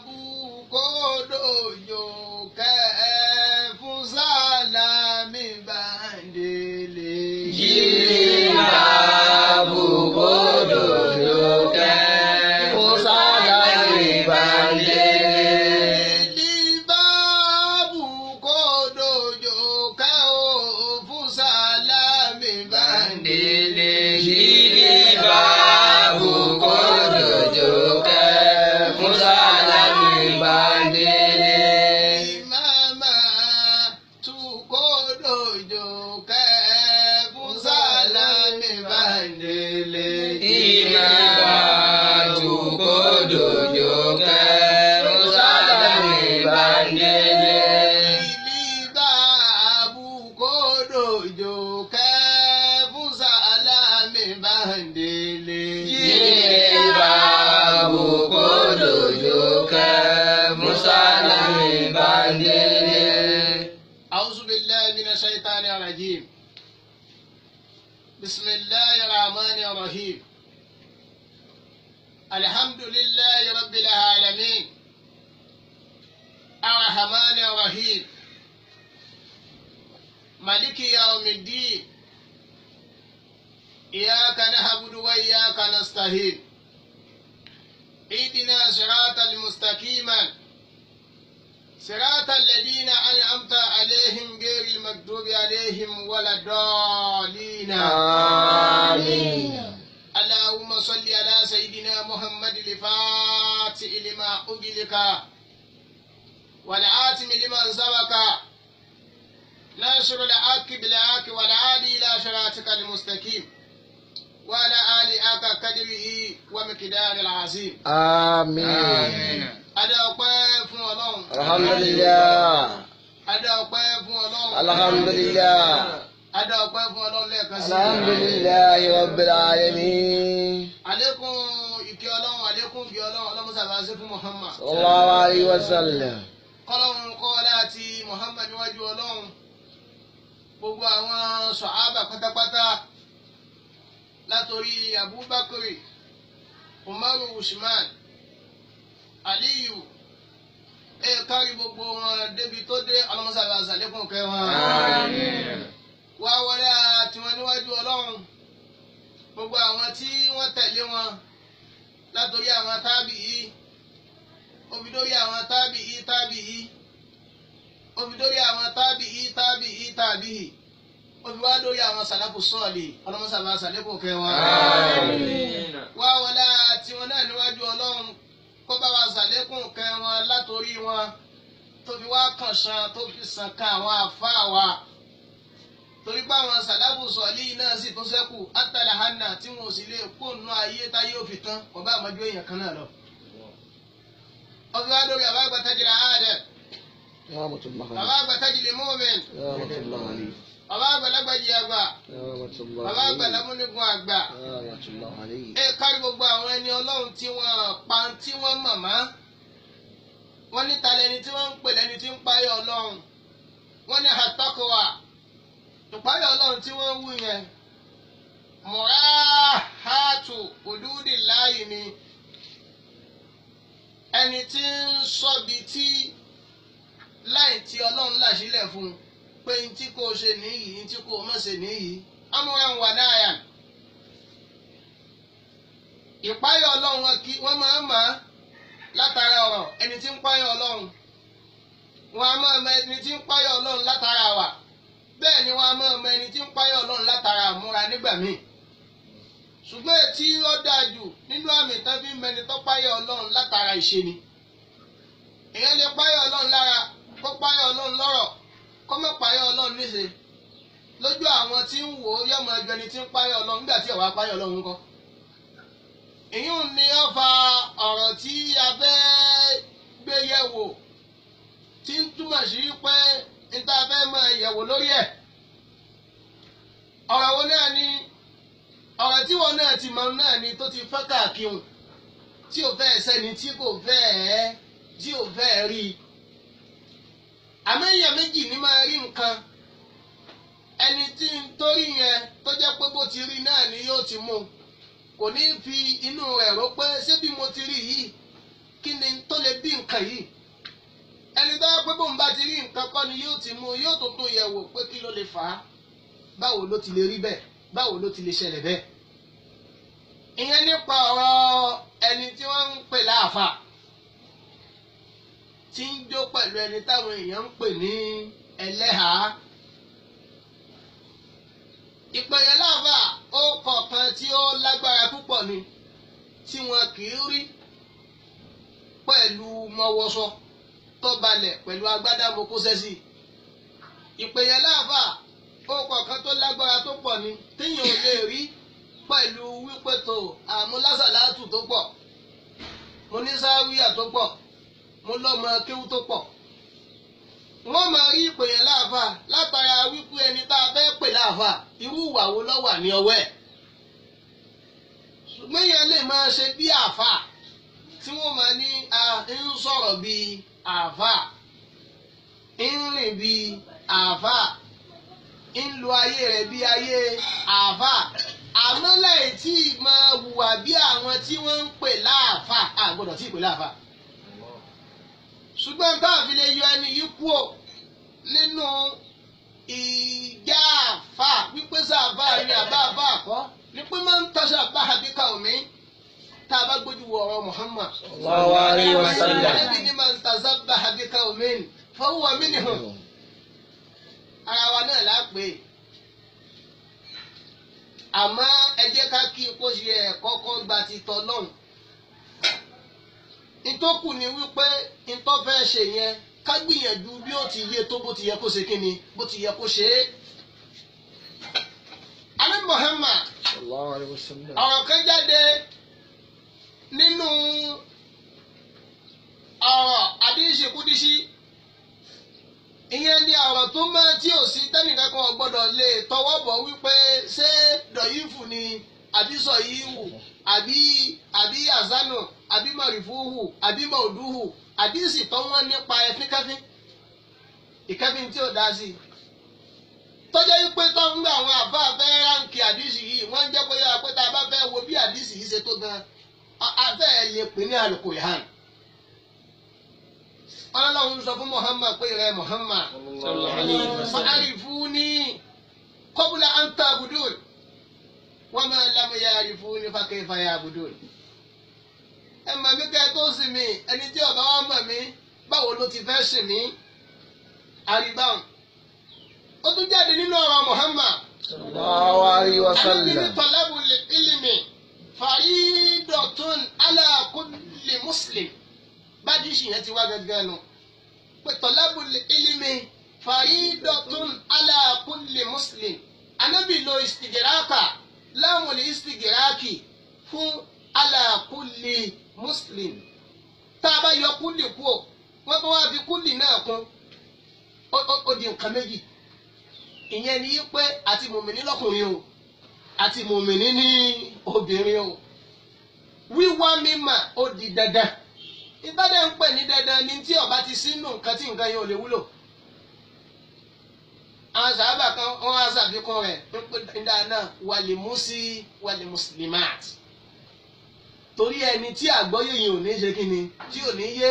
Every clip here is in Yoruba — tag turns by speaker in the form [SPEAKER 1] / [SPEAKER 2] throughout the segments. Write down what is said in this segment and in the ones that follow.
[SPEAKER 1] bukodojo kẹfún sálámì Bàndélé.
[SPEAKER 2] Jìlìbà bukodojo kẹfún sálámì Bàndélé.
[SPEAKER 1] Jìlìbà bukodojo kẹfún sálámì Bàndélé.
[SPEAKER 2] Jìlìbà bukodojo kẹfún sálámì Bàndélé.
[SPEAKER 1] Mama tukodojo kẹfún sálámì Bàndélé.
[SPEAKER 2] Jìlìbà bukodojo kẹfún sálámì Bàndélé.
[SPEAKER 1] Jìlìbà bukodojo kẹfún sálámì Bàndélé.
[SPEAKER 2] Jìlìbà bukodojo kẹfún sálámì Bàndélé.
[SPEAKER 1] أعوذ بالله من الشيطان الرجيم. بسم الله الرحمن الرحيم. الحمد لله رب العالمين الرحمن الرحيم مالك يوم الدين إياك نعبد وإياك نستعين اهدنا صراط المستقيم صراط الذين أنعمت عليهم غير المغضوب عليهم ولا الضالين.
[SPEAKER 2] آمين.
[SPEAKER 1] اللهم صل على سيدنا محمد الفاتح لما أغلق والعاتم لمن سبق ناصر الحق بالحق والهادي إلى صراطك المستقيم وعلى آله قدره ومقداره العظيم.
[SPEAKER 2] آمين.
[SPEAKER 1] Adá ọpẹ́ fún Ọlọ́run.
[SPEAKER 2] Alhamdulillah.
[SPEAKER 1] Adá ọpẹ́ fún Ọlọ́run.
[SPEAKER 2] Alhamdulillah.
[SPEAKER 1] Adá ọpẹ́ fún Ọlọ́run lẹ́ẹ̀kan sí.
[SPEAKER 2] Alhamdulillah rabbil alamin.
[SPEAKER 1] Àlékún ìkẹ́ Ọlọ́run, àlékún ìkẹ́ Ọlọ́run, Ọlọ́run sábà ṣe fún Muhammad.
[SPEAKER 2] Sallallahu alayhi wa sallam.
[SPEAKER 1] Kọ́lọ́run kọ́ láti Muhammad níwájú Ọlọ́run. Gbogbo àwọn sọ̀hábà pátápátá látòrí Abubakar, Umaru, Usman, Aliyu, kárí gbogbo wọn débi tó dé Ọlọ́run sábà ṣàlékún kẹ́ wọn.
[SPEAKER 2] Àmín.
[SPEAKER 1] Wá wọlé tiwọn níwájú Ọlọ́run. Gbogbo àwọn tí wọ́n tẹ̀lé wọn látòrí àwọn tábìí, ó fi dórí àwọn tábìí, ó fi dórí àwọn tábìí, ó fi wá dórí àwọn sàláfù sọ́ọ̀lì, Ọlọ́run sábà ṣàlékún kẹ́ wọn.
[SPEAKER 2] Àmín.
[SPEAKER 1] Wá wọlé tiwọn náà níwájú Ọlọ́run. Kó bá wa ṣàlékún kẹ́ wọn látòrí wọn tó fi wá kàn ṣan tó fi sàn ká àwọn àfáà wa. Torí pé àwọn sàlábù sọ̀lí náà sì tún ṣẹ́kù átàlà hànà tí wọn ò sì lè kó nù ayé táyé ò fi tán kò bá àmọ́jú èèyàn kan náà lọ. Ọ̀fi wá lórí àbá àgbàtàjìlá àádẹ́, bàbá àgbàtàjìlá mọ́ọ̀mìn, bàbá àgbàlagbàjì àgbà, bàbá àgbàlámúnigun àgbà. Kárí gbogbo àwọn ẹni Ọlọ́run tí wọ́n pa tí wọ́n màmá. Wọ́n ní ta lẹni tí wọ́n ń pè lẹ́ni tí ń páyọ̀ Ọlọ́run. Wọ́n ní àtọ́kọ̀wà. Ìpáyọ̀ Ọlọ́run tí wọ́n ń wú yẹn. Murahatu hududillahi ni. Ẹni tí ń sọ́bi tí láì tí Ọlọ́run là sílẹ̀ fún un. Pé n tí kò ṣe nìyí, n tí kò má ṣe nìyí. Amúran wà náà. Ìpáyọ̀ Ọlọ́run wọ́n máa ń mọ̀ látara ọ̀rọ̀ ẹni tí ń páyọ̀ Ọlọ́run. Wọ́n á máa mọ ẹni tí ń páyọ̀ Ọlọ́run látara àwà. Bẹ́ẹ̀ ni wọ́n á máa mọ ẹni tí ń páyọ̀ Ọlọ́run látara àmúra nígbà míì. Ṣùgbọ́n tí ó dáa jù nínú àmì tán fi ń mẹni tó páyọ̀ Ọlọ́run látara ìṣe ni. Èèyàn lè páyọ̀ Ọlọ́run lára, kó páyọ̀ Ọlọ́run lọ́rọ̀, kó má páyọ̀ Ọlọ́run níṣe. Lójú àwọn tí ń wò ó yọmọ ẹjọ́ ẹni tí ń páyọ̀ Ọlọ́run nígbà tí ó wá páyọ̀ Ọlọ́run ńkọ́. Ìyún ni ó fa ọ̀rọ̀ tí a fẹ́ gbé yẹ̀wò tí ń túmọ̀ sí pé n ta fẹ́ mọ yẹ̀wò lórí ẹ̀. Ọ̀rọ̀ wo náà ni ọ̀rọ̀ tí wọn náà ti mọ̀ náà ni tó ti fẹ́ káàkiri tí ò fẹ́ sẹ́ni tí ò fẹ́ rí i. Àmọ́ èèyàn méjì ní máa rí nǹkan. Ẹni tí ń torí yẹn tó jẹ́ pé bó ti rí náà ni yóò ti mú un. Kò ní fi inú rẹ̀ rò pé ṣé bí mo ti rí yìí kí ni tó lè bí nǹkan kàn yìí ẹni tó yẹ pé bóun bá ti rí nǹkan kọ́ ni yóò ti mú yóò tó tún yẹ̀ wò pé kí ló lè fà á báwo ló ti lè rí bẹ́ẹ̀ báwo ló ti lè ṣẹlẹ̀ bẹ́ẹ̀. ìyẹn nípa ọ̀rọ̀ ẹni tí wọ́n ń pè láàfà tí ń jó pẹ̀lú ẹni táwọn èèyàn ń pè ní ẹlẹ́hàá. ìpèyẹ láàfà ó kọ̀ọ̀kan tí ó lágbára púpọ̀ ni tí wọn kì í rí pẹ̀lú mọ́wọ́sọ tó balẹ̀ pẹ̀lú agbádá mokósẹ́sì. ìpèyẹ láàfà ó kọ̀ọ̀kan tó lágbára tó pọ̀ ni téèyàn ò lè rí pẹ̀lú wípé tó àmúlásàlátù tó pọ̀ mo ní sáwíyà tó pọ̀ mo lọ́mọ kéwú tó pọ̀. wọ́n máa rí ìpèyẹ láàfà látara wípé ẹni tá a fẹ́ pè láàfà irú ìwà wo ló wà ní ọwọ́ ẹ̀. ṣùgbọ́n yẹn lè máa ṣe bí àfà tí wọ́n máa ní ń sọ̀rọ̀ bí àfà ń rìn bí àfà ń lo ayé rẹ̀ bí ayé àfà àmọ́ lẹ́yìn tí máa hùwà bí àwọn tí wọ́n ń pè láàfà àgbọ̀dọ̀ tí ì pè láàfà. ṣùgbọ́n tá a fi lè yọ ẹni yìí kúrò nínú ìjà àfà wípé sáàfà rí àbá àfà àkọ́ ní pé máa ń tọ́ṣà bá àbíkà omi tá a bá gbójú wọ ọ̀rọ̀ Muhammad.
[SPEAKER 2] Sallallahu alaihi wasallam.
[SPEAKER 1] ẹbí ni máa ń tọ́ṣà bá àbíkà omi fahuwa minhum. ara wa náà lápè àmọ́ ẹ jẹ́ ká kí ipò ṣe ẹ̀ kọ́kọ́ gba ti tọ́ lọ́hùn. ìtókù ni wípé ìtọ́ fẹ́ ṣe yẹn ká gbìyànjú bí ó ti yé tó bó ti yẹ kó ṣe kí ni bó ti yẹ kó ṣe é. alẹ́ Muhammad
[SPEAKER 2] Sallallahu alaihi wasallam.
[SPEAKER 1] ọ̀rọ̀ kan jáde nínú ọ̀rọ̀ àdíṣe kúdíṣí ìyẹn ni ọ̀rọ̀ tó mọ́ tí ò sí tẹ́nìkan kan gbọ́dọ̀ lè tọwọ́ bọ̀ wípé ṣé dọ̀yìfù ni àbí sọ̀yìíwù àbí àzánù àbí mọ̀rìfúhù àbí mọ̀ọ́dúhù àdíṣì tó wọ́n nípa ẹ̀fínkẹ́fín ìkẹ́fín tí ò dá sí i. tọ́jọ́ yìí pé tó ń gbé àwọn àbá fẹ́ ránkì àdíṣì yìí wọ́n ń jẹ́ pé yára pé tá a bá fẹ́ wo bí àdíṣì yìí ṣe tó gan afẹ́ ẹ̀ lè pè ní Al-Qur'an. Ọlọ́run sọ fún Muhammad pé rẹ Muhammad fa'arifuni qabla an ta'budun wa ma lam ya'rifuni fa kayfa ya'budun. ẹ mọ̀ mí kẹ́ tó sìn mí ẹni tí ó bá wá mọ̀ mí báwo ló ti fẹ́ sìn mí àríbáwọn. ó tún jáde nínú ọ̀rọ̀ Muhammad.
[SPEAKER 2] Sallallahu alaihi wasallam.
[SPEAKER 1] alábìnrin talabul ilmi faridatun ala kulli muslim. bádìsì yẹn ti wá gẹ́gẹ́ nu pé talabul ilmi faridatun ala kulli muslim. anábì lo istigiraka láwọn istigiraki fún ala kulli muslim. tá a bá yọ kúlì kú o wọ́n tó wá fi kúlì náà kún ó di nǹkan méjì. ìyẹn ni pé àti mùmìnì lọ́kùnrin o àti mùmìnì ní obìnrin o wíwá mímọ̀ ó di dandan. ìtọ́jà ń pè ní dandan ni tí ọba ti sínú nǹkan tí nǹkan yẹn ò lè wúlò. àwọn sàábà kan wọ́n á ṣàfikún rẹ̀ ń pè dáadáa wàlímùsí wàlímùsílímàt. torí ẹni tí àgbọ́yé yìí ò ní ṣe kí ni tí ò ní yé.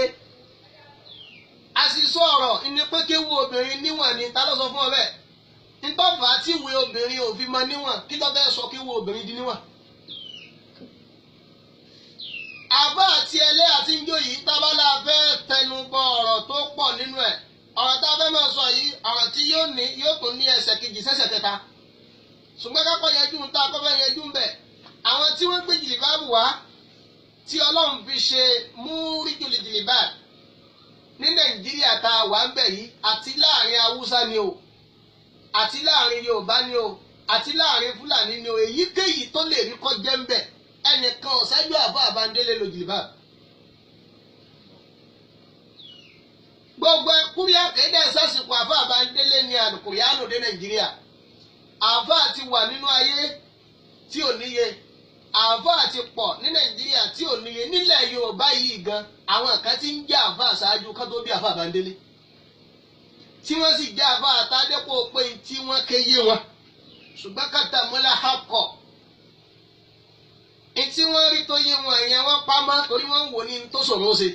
[SPEAKER 1] àṣìṣọ́ ọ̀rọ̀ ni pé kéwu obìnrin níwọ̀n ni ta ló sọ fún ọ bẹ́ẹ̀. ntọ́fà tí ìwé obìnrin ò fi mọ níwọ̀n kí ló fẹ́ sọ kéwu obìnrin di níwọ̀n. àbá àti ẹlẹ́ àti njó yìí tábàlà fẹ́ tẹnu bọ ọ̀rọ̀ tó pọ̀ nínú ẹ̀. ọ̀rọ̀ tá a fẹ́ máa sọ yìí ọ̀rọ̀ tí yóò tún ní ẹsẹ̀ kejì sẹ́sẹ̀ kẹta. ṣùgbọ́n kápọ̀ yẹjú ń ta akọ́fẹ́ yẹjú ń bẹ̀. àwọn tí wọ́n gbé jìlìbáàbù wá tí Ọlọ́run fi ṣe múríjùlì jìlìbáàbù ní Nàìjíríà tá a wà ń bẹ̀ yìí àti láàrin Haúsá ni o àti láàrin Yorùbá ni o àti láàrin Fúlàní ni o èyíkéyìí tó lè rí kọ́ jẹ́ ń bẹ̀ ẹnìkan ọ̀sẹ́jú àbọ̀ àbándélé lo jìlìbáàbù. gbogbo kúríà kéde sásìkò àfọ àbándélé ni àlùkùránù dé Nàìjíríà. àfọ àti wà nínú ayé tí ò níye àfọ àti pọ̀ ní Nàìjíríà tí ò níye nílẹ̀ Yorùbá yìí gan àwọn kan ti ń jẹ́ àfọ àṣáájú kan tó bí àfọ àbándélé tí wọ́n sì jẹ́ àfọ àtàdépò pé tí wọ́n kéye wọn ṣùgbọ́n kàtà múlá hapkọ̀ tí wọ́n rí tó yé wọn yẹn wọ́n pamọ́ torí wọ́n ń wò ní tó sọ̀rọ̀ ṣe.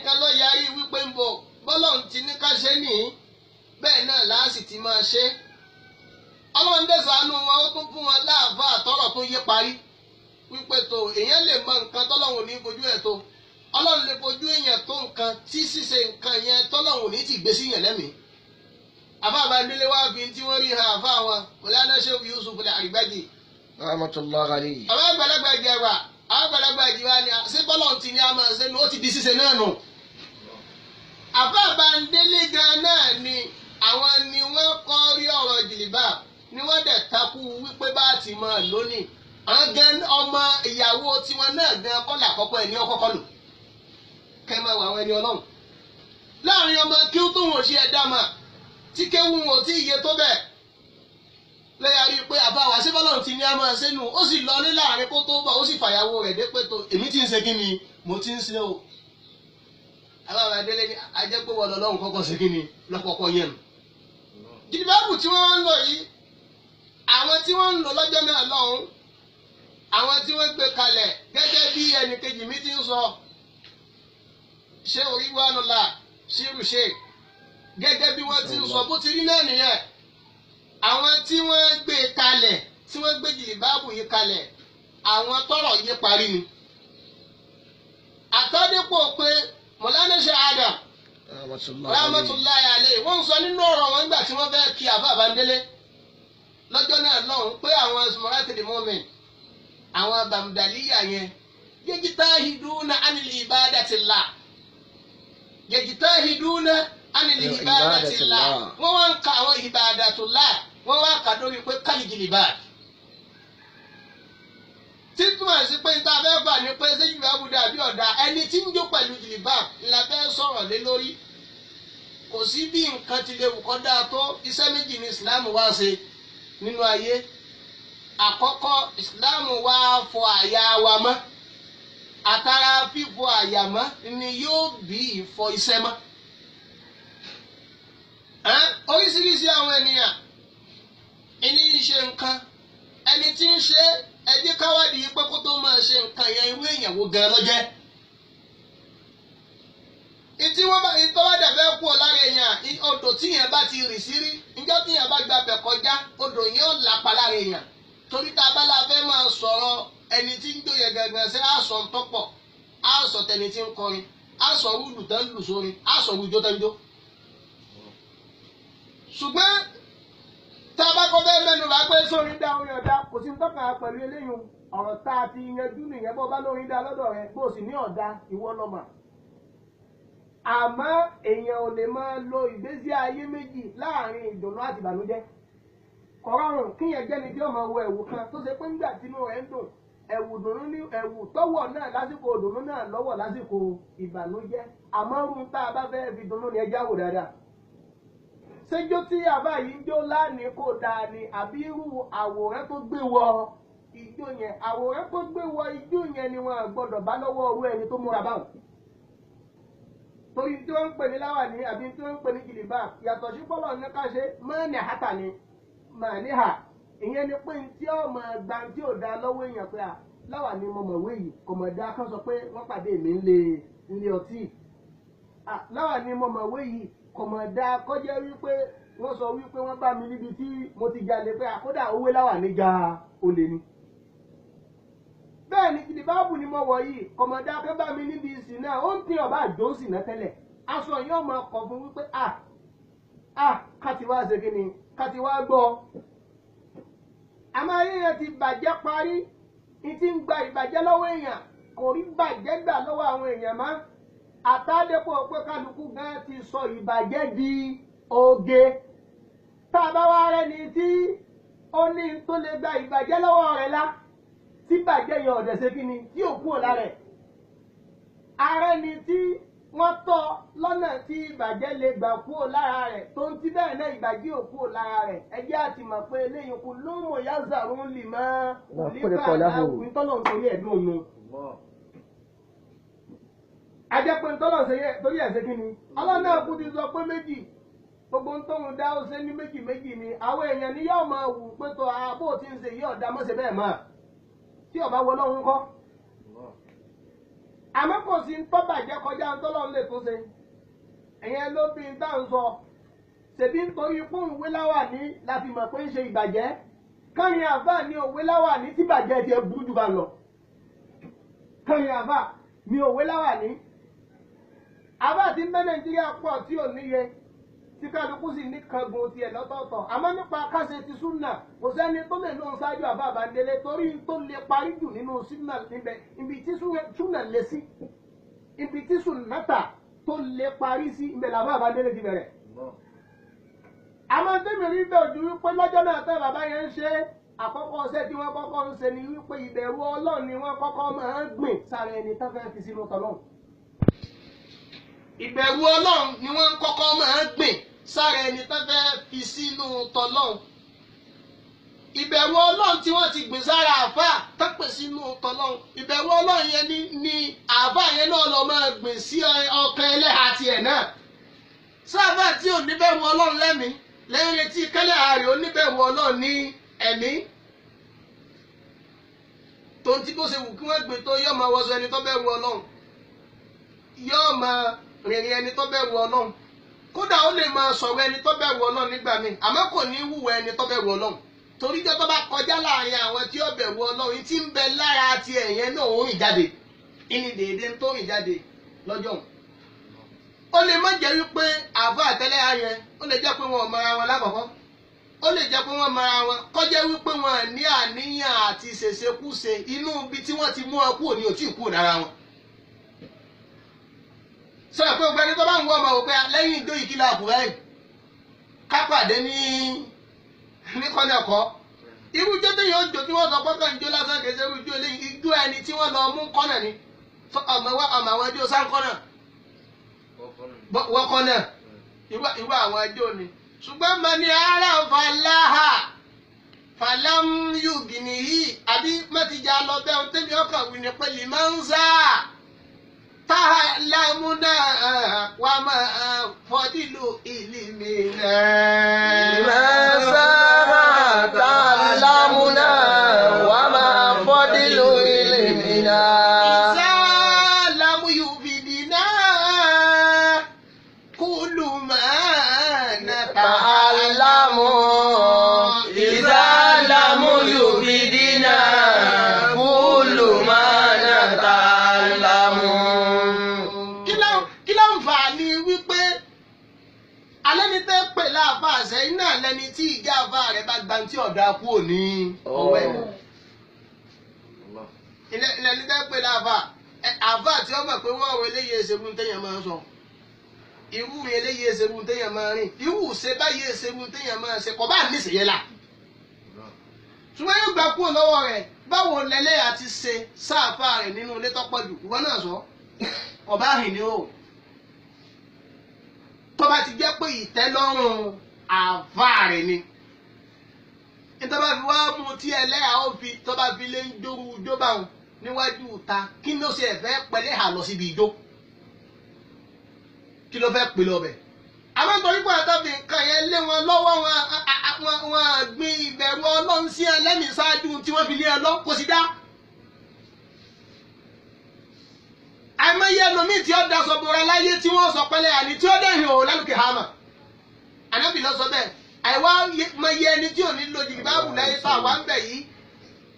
[SPEAKER 1] ẹnìkan ló yarí wípé ń bọ̀ bọ́lọ́run ti ní ká ṣe nìyí bẹ́ẹ̀ náà láàsì ti máa ṣe. ọlọ́run dẹ̀sánú wọn ó tún fún wọn láàbà àtọ́rọ̀ tó yé parí wípé tó èèyàn lè mọ nǹkan tọ́lọ́run ní fojú ẹ̀ tó ọlọ́run lè fojú èèyàn tó nǹkan tí ṣíṣe nǹkan yẹn tọ́lọ́run ní ti gbé sí yẹn lẹ́mìí. àfa àbádélé wá fi tí wọ́n rí hàn àfa wọn Mọ̀lánà Sheikh Yusuf al-Aribaji.
[SPEAKER 2] rahmatullahi alayhi.
[SPEAKER 1] àwọn àgbàlagbà ìjẹba àwọn àgbàlagbà ìjẹba ni ṣé bọ́lọ̀ ti ní a máa ṣe ni ó ti di ṣíṣe náà nù. àfa àbádélé gan náà ni àwọn ni wọ́n kọ́ rí ọ̀rọ̀ jìlìbà ni wọ́n dẹ̀ takú wípé bá ti máa lónìí. àwọn gan ọmọ ìyàwó tiwọn náà gan kọ́ làkọ́kọ́ ẹ̀ ní ọkọ́kọ́ lò. kẹ́ máa wà àwọn ẹni ọlọ́run. láàrin ọmọ kí ó tó wọ́n ṣe ẹ̀dá mà tí kéwù wọn ò tí ì yé tó bẹ́ẹ̀ lẹ́yà rí i pé àbáwá síbọ́lọ́run ti ní a máa ṣe nù ó sì lọ ní láàrin kó tó bọ̀ ó sì fàyàwó rẹ̀ dé pé tó èmi ti ń ṣe kí ni mo ti ń ṣe o. àbáwá adélé ní ajẹ́pẹ́ wọ lọ́lọ́run kọ́kọ́ ṣe kí ni lọ́kọ́kọ́ yẹn nù. jìdìbáàbù tí wọ́n ń lò yìí àwọn tí wọ́n ń lò lọ́jọ́ náà lọ́hùn àwọn tí wọ́n gbé kalẹ̀ gẹ́gẹ́ bí ẹnìkejì mi ti ń sọ ṣé orí wánu la ṣírù ṣe gẹ́gẹ́ bí wọ́n ti ń sọ bó ti rí náà nìyẹn. àwọn tí wọ́n gbé kalẹ̀ tí wọ́n gbé jìlìbáàbù yìí kalẹ̀ àwọn tọ́rọ̀ yìí parí ni. àtọ́dépò pé Mọ̀lánà Sheikh Adam rahmatullahi alayhi wọ́n ń sọ nínú ọ̀rọ̀ wọn nígbà tí wọ́n fẹ́ kí àbá àbándélé lọ́jọ́ náà lọ́hùn pé àwọn Ismaratul Mu'min àwọn bàmdàlíyà yẹn yajtahiduna anil ibadatillah yajtahiduna anil ibadatillah wọ́n wá ń ka àwọn ibadatullah wọ́n wá kà lórí pé kálí jìlìbáàbù. títúmọ̀ sí pé níta fẹ́ fà ní pé ṣé jìlìbáàbù dàbí ọ̀dà ẹni tí ń jó pẹ̀lú jìlìbáàbù ńlá fẹ́ sọ̀rọ̀ lé lórí. kò sí bí nǹkan ti lè wù kọ́ dáa tó iṣẹ́ méjì ní ìsìláàmù wá ṣe nínú ayé. àkọ́kọ́ ìsìláàmù wá fọ àyà wa mọ́ àtàrà fífọ àyà mọ́ ni yóò bí ìfọ iṣẹ́ mọ́. oríṣiríṣi àwọn ènìyàn ẹni ń ṣe nǹkan ẹni tí ń ṣe ẹdí káwádìí pé kó tó máa ṣe nǹkan yẹn irú èèyàn wo gan ló jẹ́. ìtí wọ́n bá ìtọ́wádà fẹ́ kú ọ lára èèyàn odò tí yẹn bá ti rì sí rí níjọ́ tí yẹn bá gba bẹ̀ kọjá odò yẹn ó lápa lára èèyàn torí tá a bá la fẹ́ máa sọ̀rọ̀ ẹni tí ń gbòye gangan sí àṣọ ntọ́pọ̀ àṣọ tẹni tí ń kọrin àṣọ rúdù tán lù sórin àṣọ rújó tán jó. ṣùgbọ́n tá a bá kọ́ bẹ́ẹ̀ mẹ́nu bá pé sórí dá orin ọ̀dà kò sí tọ́ka pẹ̀lú eléyìí ọ̀rọ̀ tá a ti yanjú nìyẹn bọ́ bá lórí dá lọ́dọ̀ rẹ̀ bó o sì ní ọ̀dà ìwọ lọ́mà. àmọ́ èèyàn ò lè máa lo ìgbésí ayé méjì láàrin ìdùnnú àti ìbànújẹ́. kọ̀rọ̀rùn kíyàn jẹ́ni tí ó máa wọ ẹ̀wù kan tó ṣe pé nígbà tí inú rẹ̀ ń dùn ẹ̀wù dùnnú ní ẹ̀wù tọ́wọ̀ náà lásìkò dùnnú náà lọ́wọ́ lásìkò ìbànújẹ́ àmọ́ ohun tá a bá fẹ́ fi dùnnú ni ẹja wò dáadáa. ṣéjó tí àbá yìí ń jó lánìí kò dáa ni àbí irú àwòrán tó gbé wọ ijó yẹn àwòrán tó gbé wọ ijó yẹn ni wọn gbọ́dọ̀ bá lọ́wọ́ owó ẹni tó múra báwọn. torí tí wọ́n ń pè ní láwàní àbí tí wọ́n ń pè ní jìlìbá yàtọ̀ sí bọ́lọ̀ ní ká ṣe mọ́ọ̀nì àhátà ni màníhà ìyẹn ni pé tí ó mọ̀ gbà tí ò dá lọ́wọ́ èèyàn pé láwàní mo mọ̀wé yìí kò mọ̀ dá kán sọ pé wọ́n pàdé mi ńlé ọtí láwàní mo mọ̀wé yìí kò mọ̀ dá kọjá wípé wọ́n sọ wípé wọ́n bá mi níbi tí mo ti jalè pé àkódà owó láwàní ga olè ni. bẹ́ẹ̀ ni jìlìbáàbù ni mo wọ̀ yìí kò mọ̀ dá pé bá mi níbi ìsìn náà ó ń tí ọba àjò ń sìn náà tẹ́lẹ̀ aṣọ yìí ọmọ ọkọ̀ fún wípé káti wá ṣe kí ni káti wá gbọ́. àmọ́ ayé yẹn ti bàjẹ́ parí ní ti ń gba ìbàjẹ́ lọ́wọ́ èèyàn kò rí bàjẹ́ gbà lọ́wọ́ àwọn èèyàn mọ́. àtàdépọ̀ pé kálukú gan ti sọ ìbàjẹ́ di oge. tá a bá wá rẹ́ni tí ó ní tó lè gba ìbàjẹ́ lọ́wọ́ rẹ̀ lá tí bàjẹ́ yẹn ọ̀dẹ̀ ṣe kí ni tí ò kúrò lára ẹ̀. ààrẹ ni tí wọ́n tọ́ lọ́nà tí ìbàjẹ́ lè gbà kúrò lára rẹ̀ tó ń ti bẹ́ẹ̀ náà ìbàjẹ́ ò kúrò lára rẹ̀ ẹjẹ́ àti mọ̀ pé eléyìí kú ló mọ̀ yázàrú ń lì mọ́ nípa àkùn tọ́lọ̀ nítorí ẹ̀dùn ònu. ajẹ́ pé tọ́lọ̀ torí ẹ̀ ṣe kí ni ọlọ́nà kú ti sọ pé méjì gbogbo ń tóun dá ó ṣe ní méjì méjì ni àwọn èèyàn ni yóò máa wù pé tó àbó tí ń ṣe yí ọ̀dà mọ́ṣẹ́ bẹ́ẹ̀ máa tí ọ̀bá wọ lọ́hún kọ́. àmọ́ kò sí tó bàjẹ́ kọjá tọ́lọ́run lè tún ṣe ẹ̀yẹn ló bí n tá à ń sọ ṣèbí nítorí fún ìwé láwàní la fi mọ̀ pé ń ṣe ìbàjẹ́ káyìn àfà ní òwe láwàní tí bàjẹ́ tiẹ̀ burú jù bá lọ káyìn àfà ní òwe láwàní àfà tí ń bẹ Nàìjíríà pọ̀ tí ò níye tí kálukú sì ní kangun tiẹ̀ lọ́tọ̀ọ̀tọ̀ àmọ́ nípa káṣe ti súnà kò sẹ́ni tó lè lóun ṣáájú àbá àbándélé torí tó lè parí jù nínú súnà níbẹ̀ ibi tí súnà lé sí ibi tí súnàtà tó lè parí sí ibẹ̀ làbá àbándélé ti bẹ̀rẹ̀. àmọ́ tẹ́mi rí bẹ́ẹ̀ ojú wípé lọ́jọ́ náà tẹ́ bàbá yẹn ń ṣe àkọ́kọ́ ọṣẹ́ tí wọ́n kọ́kọ́ ń ṣe ni wípé ìbẹ̀rù Ọlọ́run ni wọ́n kọ́kọ́ máa ń gbìn sára ẹni tó fẹ́ fi sínú tọ́lọ́run. ìbẹ̀rù Ọlọ́run ni wọ́n kọ́kọ́ máa ń gbìn sára ẹni tó fẹ́ fi sínú tọ́lọ́run. ìbẹ̀rù Ọlọ́run tí wọ́n ti gbìn sára àfà tó pè sínú tọ́lọ́run ìbẹ̀rù Ọlọ́run yẹn ni àfà yẹn náà lọ máa gbìn sí ọkàn ẹlẹ́hà tiẹ̀ náà. sábà tí ò níbẹ̀rù Ọlọ́run lẹ́mìí lẹ́yìn retí kẹ́lẹ́ ààrẹ oníbẹ̀rù Ọlọ́run ní ẹ̀mí tó ń tí bó ṣe wù kí wọ́n gbé tó yọ́ máa wọṣọ ẹni tó bẹ̀rù Ọlọ́run yọ́ máa rìnrìn ẹni tó bẹ̀rù Ọlọ́run kódà ó lè máa sọ̀rọ̀ ẹni tó bẹ̀rù Ọlọ́run nígbà míì àmọ́ kò ní wúwo ẹni tó bẹ̀rù Ọlọ́run torí jọ́ tó bá kọjá láàrin àwọn tí ó bẹ̀rù Ọlọ́run tí ń bẹ lára ti ẹ̀yẹn náà ó rìn jáde ìní dèédé tó rìn jáde lọ́jọ́ òun. ó lè má jẹ́ wípé àbá àtẹ́lẹ́ ayẹn ó lè jẹ́ pé wọn ò mọra wọn lákọ̀ọ́kọ́ ó lè jẹ́ pé wọ́n mọra wọn kọjá wípé wọn ní àníyàn àti ṣèṣekúṣe inú ibi tí wọ́n ti mú ọ kúrò ní òtí ìkúrò lára wọn. sọ pé ọgbẹ́ni tó bá ń wọ ọmọ òpé lẹ́yìn ìjọ ìkìlọ̀ àkùrẹ́ yìí kápàdé ní kọ́nẹ̀kọ́ irú ijó tó yàn ó jò tí wọ́n sọ pọ́kàn ijó lásán kèsè irú ijó eléyìí ijó ẹni tí wọ́n lọ mú kọ́nà ni ọmọ àwọn ijó sáńkọ́nà wọ́kọ́nà irú àwọn ijó ni ṣùgbọ́n mọ ní ara fàlàhà fàlàmúyùgìnì yìí àbí mẹ́tìjà lọ bẹ́ẹ̀ tẹ́mi ọkàn wí ni pé lè máa ń sá تعلمنا وما فضل علمنا
[SPEAKER 2] لماذا تعلمنا وما فضل علمنا
[SPEAKER 1] إذا لم يفيدنا كل ما نتعلم
[SPEAKER 2] إذا لم يفيدنا كل ما نتعلم
[SPEAKER 1] alẹ́ni tẹ́ pè láàfà àṣẹyìn náà lẹni tí ìjà àfà rẹ̀ bá gba tí ọ̀dà kúrò ní ọwọ́ ẹ̀. ilẹ̀ni tẹ́ pè láàfà àfà tí ó mọ̀ pé wọ́n àwọn eléyìí ẹsẹ̀gùn téèyàn máa ń sọ irú eléyìí ẹsẹ̀gùn téèyàn máa rìn irú ṣe báyìí ẹsẹ̀gùn téèyàn máa ṣe kọ́ bá níṣẹ̀yẹ là. ṣùgbọ́n yóò gbà kúrò lọ́wọ́ rẹ̀ báwo lẹ́lẹ́ àti ṣe sáàfà rẹ̀ nínú ilé tọ́pọ̀ jù ìwọ náà sọ ọba àhìn ni ó. tó bá ti jẹ́ pé ìtẹ́lọ́rùn àfà rẹ̀ ni nítorí fi wá mú tí ẹlẹ́yà ó fi tó bá fi lé ń dórú ijó báwọn níwájú ìta kí ló ṣe ẹ̀fẹ́ pẹ̀lẹ́ hà lọ síbi ijó kí ló fẹ́ pè lọ́bẹ̀. àwọn nítorí pé àtàbí nǹkan yẹn lé wọn lọ́wọ́ wọn gbin ìbẹ̀rù Ọlọ́run sí ẹlẹ́mìí ṣáájú tí wọ́n fi lé ọ lọ kó sì dá. àìmọye ẹlòmíì tí ó daṣọ bora láyé tí wọ́n sọ pẹ́lẹ́ àní tí ó dẹ̀yìn òun lálùkè hàmà ànábì lọ sọ bẹ́ẹ̀ àìwá mọye ẹni tí ò ní lo jìbáàbù láyé tá àwa ń bẹ̀ yìí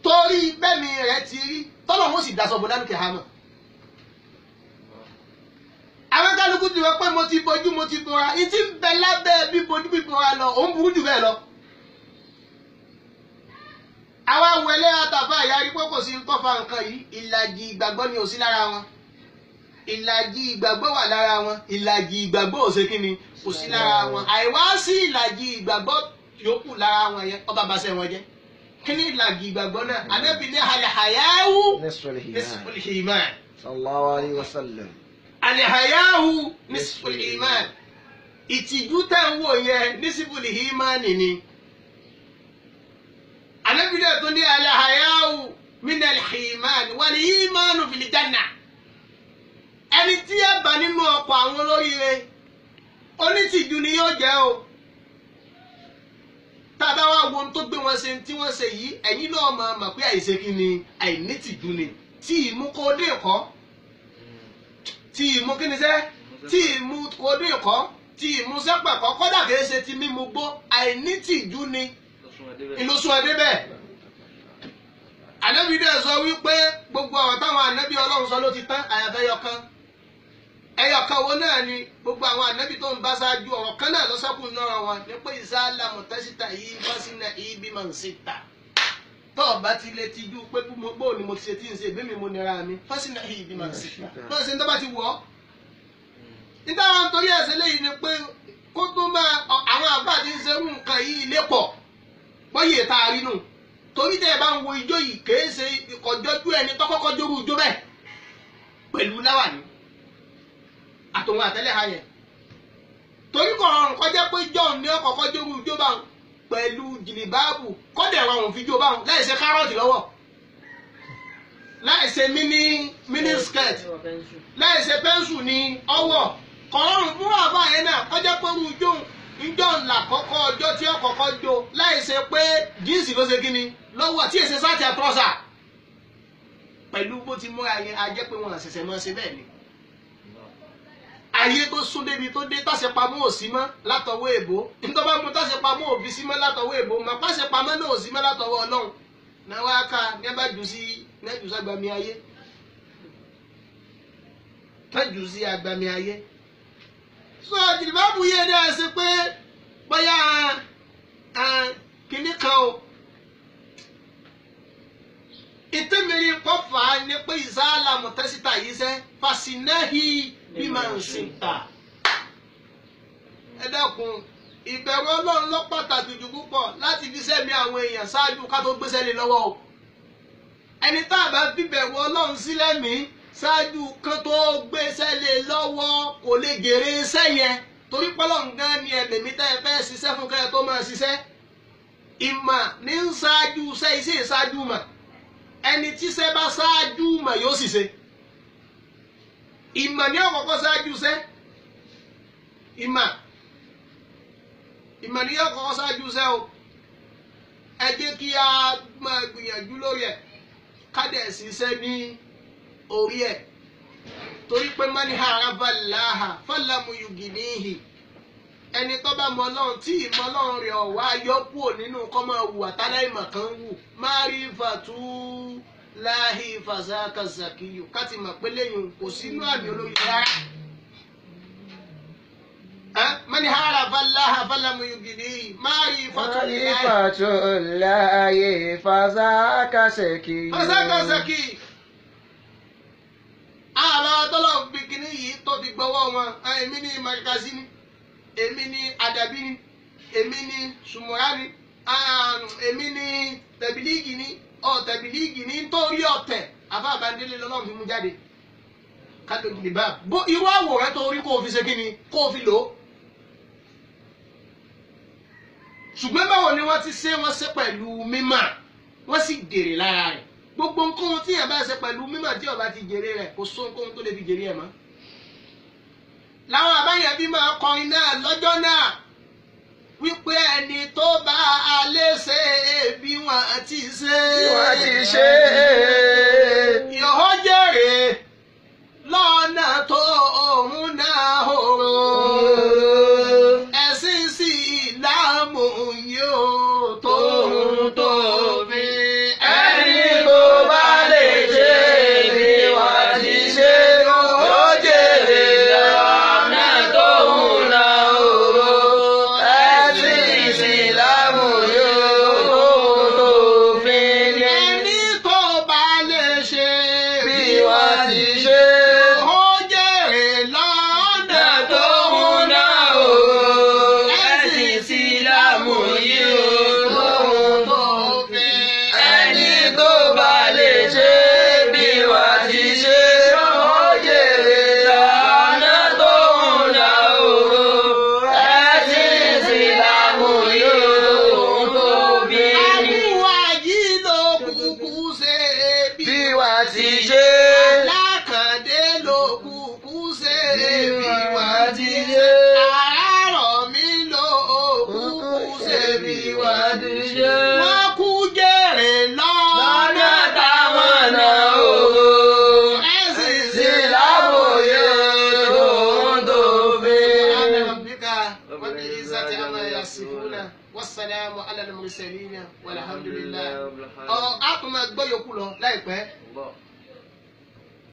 [SPEAKER 1] torí bẹ́ẹ̀ni rẹ̀ ti rí tọ́lọ̀ wọn sì daṣọ bora lálùkè hàmà. àwọn kálukú ti wọ pé mo ti bojú mo ti bora ìtì ń bẹ lábẹ́ bí bojú bí bora lọ òun burú jù bẹ́ẹ̀ lọ. àwa wẹlé àtàfà ìyá pé kò sí ń tọ́fà nǹkan yìí ìlàjì ìgbàgbọ́ ni ò sí lára wọn. ìlàjì ìgbàgbọ́ wà lára wọn ìlàjì ìgbàgbọ́ ò ṣe kí ni kò sí lára wọn àìwá sí ìlàjì ìgbàgbọ́ yòókù lára wọn yẹn ọba bàṣẹ wọn jẹ kí ni ìlàjì ìgbàgbọ́ náà Ànábì ní àlìhàyáwù nisful iman
[SPEAKER 2] sallallahu alayhi wa sallam
[SPEAKER 1] àlìhàyáwù nisful iman ìtìjú tẹ̀ ń wò yẹn nisful iman ni Ànábì náà tó ní àlìhàyáwù minal iman wal imanu fil janna. ẹni tí ẹ bá nínú ọkọ̀ àwọn olóríire onítìjú ni yóò jẹ́ o tàbá wá wo ohun tó gbé wọn ṣe tí wọ́n ṣe yìí ẹ̀yin náà máa mọ̀ pé àìṣe kí ni àìnítìjú ni tí ìmú kó dé kọ́ tí ìmú kí ni sẹ́ tí ìmú kodó ìkọ́ tí ìmú sẹ́pẹ̀ kọ́ kọ́dà kìí ṣe ti mímu gbó àìnítìjú ni ìlúsùn ẹdẹ bẹ́ẹ̀. ànábì dẹ̀ sọ wípé gbogbo àwọn táwọn ànábì ọlọ́run sọ ló ti tán àyàfẹ́ ẹyọkan ẹyọkan wo náà ni gbogbo àwọn ànábì tó ń bá ṣáájú ọ̀rọ̀ kan náà lọ́sọ́kù náà wọn ní pé ìsáàlà mọ̀tẹ́sítà yìí bá sínú ibi mọ̀ ń síta tó o bá ti lè tijú pé bó ni mo ti ṣe tí ń ṣe ìbí mi mo nira mi fásínà yìí ibi mọ̀ ń síta náà ṣe ń tọ́ba ti wọ̀ ọ́. níta wọn torí ẹ̀sẹ̀ léyìí ni pé kó tó máa àwọn àbá ti ń ṣe nǹkan yìí lépọ̀ bọ́yì ètà àrínú torí tẹ́ ẹ bá ń wo ijó yìí kèé ṣe ìkọjọ́jú ẹni tó kọ́kọ́ jórú ijó bẹ́ẹ̀ pẹ̀lú láwàní àtòun àtẹ́lẹ̀ ha yẹn torí kò rọrùn kọjá pé john ní ọkọ̀ọ̀kọ́ jórú ijó báwọn pẹ̀lú jìlìbáàbù kọ́dẹ̀ rọrùn fi jó báwọn láì ṣe kárọ̀tì lọ́wọ́ láì ṣe mini skirt láì ṣe pẹ́ńsù ní ọwọ́ kò rọrùn fún àbá yẹn náà kọjá pé irú ijó njọ́ ńlá kọ́kọ́ ọjọ́ tí ó kọ́kọ́ jó láì ṣe pé jíǹsì ló ṣe kí ni lọ́wọ́ tí èsè sáàtì àtúrọ́sà pẹ̀lú bó ti múra yẹn a jẹ́ pé wọn àṣẹ̀ṣẹ̀ máa ṣe bẹ́ẹ̀ ni. ayé tó sún débi tó dé tàṣepamọ́ òsì mọ́ látọwọ́ èbó nítorí bá mú tàṣepamọ́ òbí sí mọ́ látọwọ́ èbó mà pàṣepamọ́ náà òsì mọ́ látọwọ́ ọlọ́run náà wá ká ní ẹ bá jù sí agbami ayé tá jù sí agbami ayé. so jìlìbáàbù yé ni a ṣe pé bóyá kìnnì kan o ìtẹ́mìrì kọfà ni pé ìsáàlà mọ̀tẹ́sítà yìí sẹ́ fàṣínẹ́hì bí máa ń sìn ta. ẹ dákun ìbẹ̀rù ọlọ́run lọ pàtàkì jù púpọ̀ láti fi sẹ́mi àwọn èèyàn ṣáájú ká tó gbéṣẹ́ lé lọ́wọ́ o. ẹni tá a bá fi bẹ̀rù ọlọ́run sílẹ̀ mí ṣáájú kan tó gbéṣẹ́ lé lọ́wọ́ kò lè gèrè iṣẹ́ yẹn torí pọ́lọ́ nǹkan ni ẹ̀mẹ̀mí tẹ́ ẹ fẹ́ ṣiṣẹ́ fún kẹ́ẹ̀ tó máa ṣiṣẹ́. ìmọ̀ ní ń ṣáájú iṣẹ́ iṣẹ́ ìṣáájú mọ̀ ẹni tíṣẹ́ bá ṣáájú mọ̀ yóò sì ṣe. ìmọ̀ ní ọ̀kọ̀ọ̀kọ̀ ṣáájú iṣẹ́ ìmọ̀ ní ọ̀kọ̀ọ̀kọ̀ ṣáájú iṣẹ́ o ẹ jẹ́ kí a máa gbìyànjú lórí ẹ̀ ká dẹ̀ ṣiṣẹ́ ní orí ẹ̀ torí pé mani harafa láha fọlámù yuginihi ẹni tó bá mọ Ọlọ́run tí ìmọ̀ Ọlọ́run rẹ̀ ọ̀wá yọkúò nínú kọ́ máa wù àtàláìmọ̀ kan wù márífàtú láhì fàzákà zakiyu káti mọ̀ pé lẹ́yìn kò sínú àmì olórí rárá. mani harafa láha fọlámù yuginihi márífàtú
[SPEAKER 2] láhì fàzákà zakiyu.
[SPEAKER 1] fàzákà zakiyu. àlọ́ tọ́lọ̀ bìkínì yìí tó fi gbọ́wọ́ wọn èmi ní magazine èmi ní adabi ni èmi ní sumura ni èmi ní tẹ̀bílíìgì ni tẹ̀bílíìgì ni nítorí ọ̀tẹ̀ àfàbàndélé lọ́lọ́run fi mú jáde kálógìlì bá bó irú àwòrán tó rí kó o fi ṣe kí ni kó o fi lò ó. ṣùgbọ́n báwo ni wọ́n ti ṣe wọ́n ṣe pẹ̀lú mímọ̀ wọ́n sì dèrè lára rẹ̀ gbogbo nǹkan tí yẹn bá ṣe pẹ̀lú mímọ̀ tí ọba ti jèrè rẹ̀ kò só nǹkan tó lè fi jèrè ẹ̀ mọ́. láwọn àbáyẹn bí máa kọrin náà lọ́jọ́ náà wípé ẹni tó bá alẹ́ ṣe bí wọ́n ti ṣe.
[SPEAKER 2] wọ́n ti ṣe.
[SPEAKER 1] yóò jèrè lọ́nà tó òun náà hòrò. ẹ̀sìn sí ìlàmù yóò tóun tó fi. rabbil izzati amma yasifuna wassalamu ala al-mursalin walhamdulillah. A tún máa gbọ́ yòókù lọ láìpẹ́.